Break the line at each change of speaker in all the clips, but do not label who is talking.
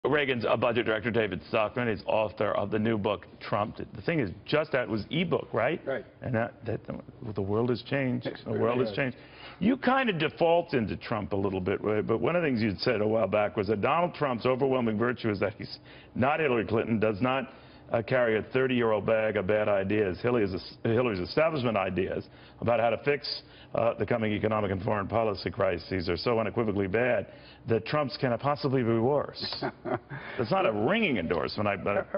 Reagan's budget director, David Stockman, is author of the new book, Trump. The thing is, just that was ebook, right?
Right.
And the world has changed. The world has changed. You kind of default into Trump a little bit, right? But one of the things you'd said a while back was that Donald Trump's overwhelming virtue is that he's not Hillary Clinton, does not carry a 30-year-old bag of bad ideas. Hillary's establishment ideas about how to fix the coming economic and foreign policy crises are so unequivocally bad that Trump's cannot possibly be worse. That's not a ringing endorsement.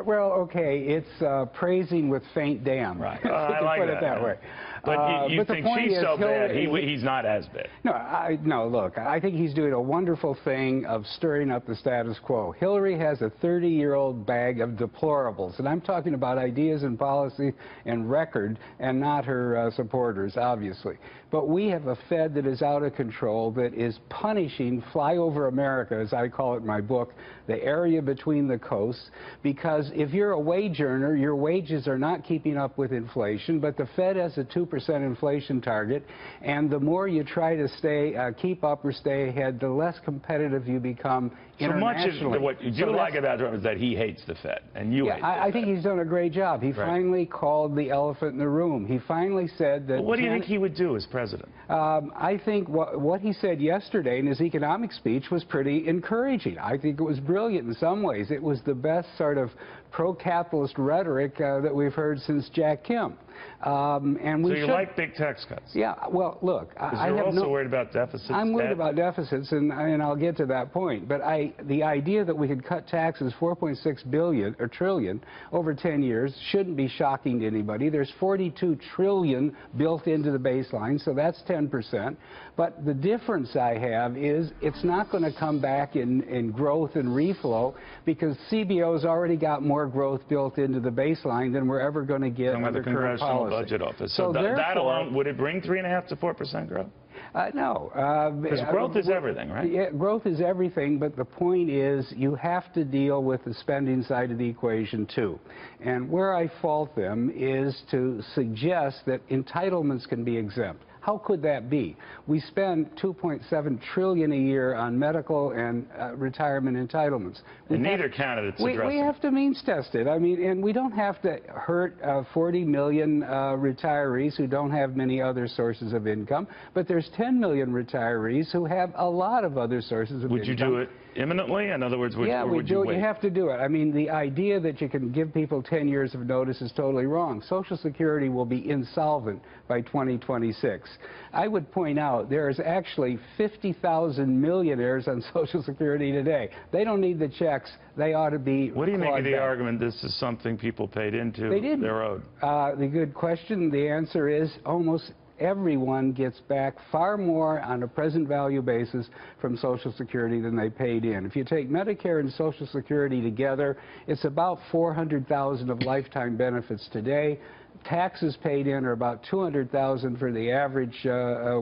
Well, okay, it's praising with faint damn.
Right.
I like put it that way.
But you think she's so bad, he's not as bad.
No, look, I think he's doing a wonderful thing of stirring up the status quo. Hillary has a 30-year-old bag of deplorables, and I'm talking about ideas and policy and record and not her supporters, obviously. But we have a Fed that is out of control, that is punishing flyover America, as I call it in my book, the area between the coasts, because if you're a wage earner, your wages are not keeping up with inflation, but the Fed has a 2% inflation target, and the more you try to keep up or stay ahead, the less competitive you become internationally.
So much of what you do like about Trump is that he hates the Fed, and you hate the Fed.
I think he's done a great job. He finally called the elephant in the room. He finally said that...
Well, what do you think he would do as president?
I think what he said yesterday in his economic speech was pretty encouraging. I think it was brilliant in some ways. It was the best sort of pro-capitalist rhetoric that we've heard since Jack Kim. And we
so you like big tax cuts?
Yeah, well, look,
you're also worried about deficits.
I'm worried about deficits, and I'll get to that point. But the idea that we could cut taxes 4.6 billion or trillion over 10 years shouldn't be shocking to anybody. There's 42 trillion built into the baseline, so that's 10%. But the difference I have is it's not going to come back in growth and reflow, because CBO's already got more growth built into the baseline than we're ever going to get under current policy.
Budget office. So that alone, would it bring 3.5 to 4% growth?
No.
Because growth is everything, right?
Yeah, growth is everything, but the point is you have to deal with the spending side of the equation, too. And where I fault them is to suggest that entitlements can be exempt. How could that be? We spend $2.7 trillion a year on medical and retirement entitlements.
And neither candidate's addressing.
We have to means test it. I mean, and we don't have to hurt 40 million retirees who don't have many other sources of income, but there's 10 million retirees who have a lot of other sources of income.
Would you do it imminently? In other words, would you wait?
You have to do it. I mean, the idea that you can give people 10 years of notice is totally wrong. Social Security will be insolvent by 2026. I would point out there's actually 50,000 millionaires on Social Security today. They don't need the checks. They ought to be.
What do you make of the argument this is something people paid into?
They didn't.
They're owed?
The good question. The answer is almost everyone gets back far more on a present value basis from Social Security than they paid in. If you take Medicare and Social Security together, it's about 400,000 of lifetime benefits today. Taxes paid in are about 200,000 for the average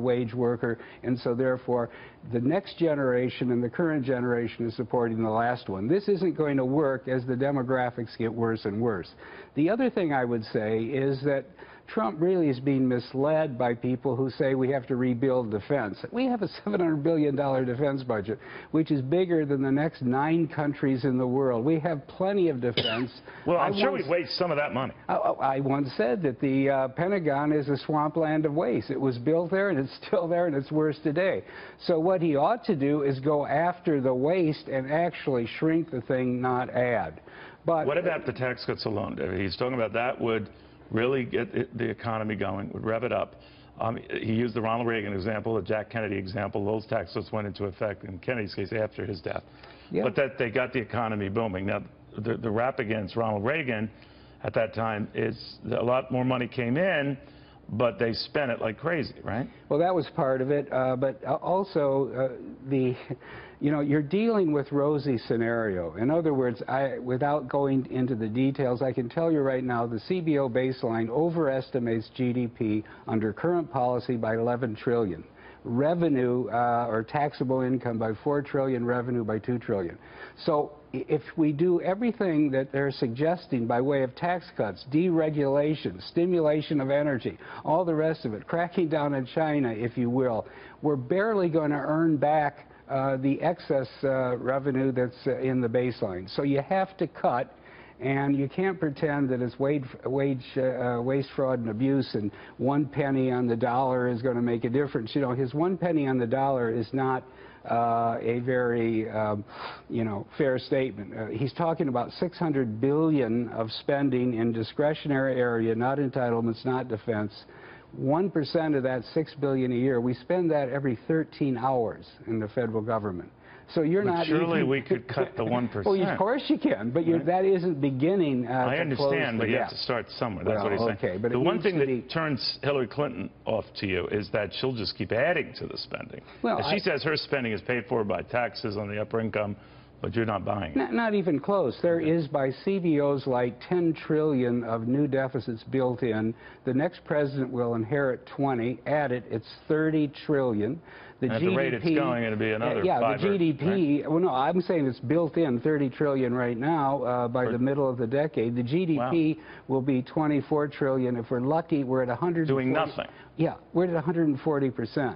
wage worker, and so therefore the next generation and the current generation is supporting the last one. This isn't going to work as the demographics get worse and worse. The other thing I would say is that Trump really is being misled by people who say we have to rebuild defense. We have a $700 billion defense budget, which is bigger than the next 9 countries in the world. We have plenty of defense.
Well, I'm sure we'd waste some of that money.
I once said that the Pentagon is a swampland of waste. It was built there, and it's still there, and it's worse today. So what he ought to do is go after the waste and actually shrink the thing, not add. But
what about the tax cuts alone? He's talking about that would really get the economy going, would rev it up. He used the Ronald Reagan example, the Jack Kennedy example. Those tax cuts went into effect, in Kennedy's case, after his death. Yeah. But that they got the economy booming. Now, the rap against Ronald Reagan at that time is a lot more money came in, but they spent it like crazy, right?
Well, that was part of it, but also you're dealing with rosy scenario. In other words, without going into the details, I can tell you right now the CBO baseline overestimates GDP under current policy by 11 trillion. Revenue or taxable income by 4 trillion, revenue by 2 trillion. So if we do everything that they're suggesting by way of tax cuts, deregulation, stimulation of energy, all the rest of it, cracking down on China, if you will, we're barely going to earn back the excess revenue that's in the baseline. So you have to cut. And you can't pretend that it's waste, fraud, and abuse, and 1 penny on the dollar is going to make a difference. You know, his 1 penny on the dollar is not a very, fair statement. He's talking about $600 billion of spending in discretionary area, not entitlements, not defense. 1% of that $6 billion a year, we spend that every 13 hours in the federal government. So you're not
surely
even...
we could cut the 1%.
Well, of course you can, but
right.
That isn't beginning
I understand, but you have to start somewhere. That's what he's saying.
Okay, but
the one thing that turns Hillary Clinton off to you is that she'll just keep adding to the spending. Well, she says her spending is paid for by taxes on the upper income, but you're not buying it.
Not even close. There is, by CBO's light, 10 trillion of new deficits built in. The next president will inherit 20. Add it, it's 30 trillion. The
at
GDP,
the rate it's going, it'll be another
yeah,
five
the GDP,
right?
well, no, I'm saying it's built in 30 trillion right now by the middle of the decade. The GDP will be 24 trillion. If we're lucky, we're at 140.
Doing nothing.
Yeah, we're at 140%.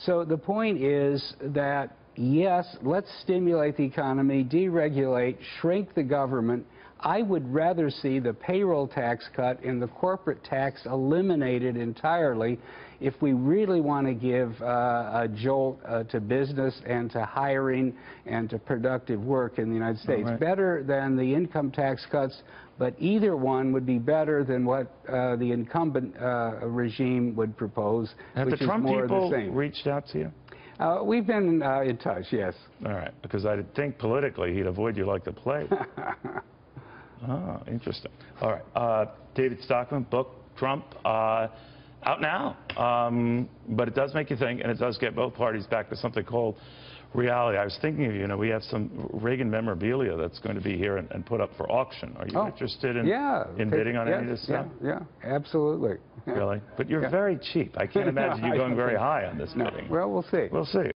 So the point is that, yes, let's stimulate the economy, deregulate, shrink the government. I would rather see the payroll tax cut and the corporate tax eliminated entirely if we really want to give a jolt to business and to hiring and to productive work in the United States.
Right.
Better than the income tax cuts, but either one would be better than what the incumbent regime would propose, which is more of the same.
Have the Trump people reached out to you?
We've been in touch, yes.
All right, because I think politically he'd avoid you like the plague. Oh, interesting. All right, David Stockman, book, Trump, out now. But it does make you think, and it does get both parties back to something called reality. I was thinking of you, we have some Reagan memorabilia that's going to be here and put up for auction. Are you interested in bidding on any of this stuff?
Yeah, absolutely.
Really? But you're very cheap. I can't imagine you going very high on this bidding.
Well, we'll see.
We'll see.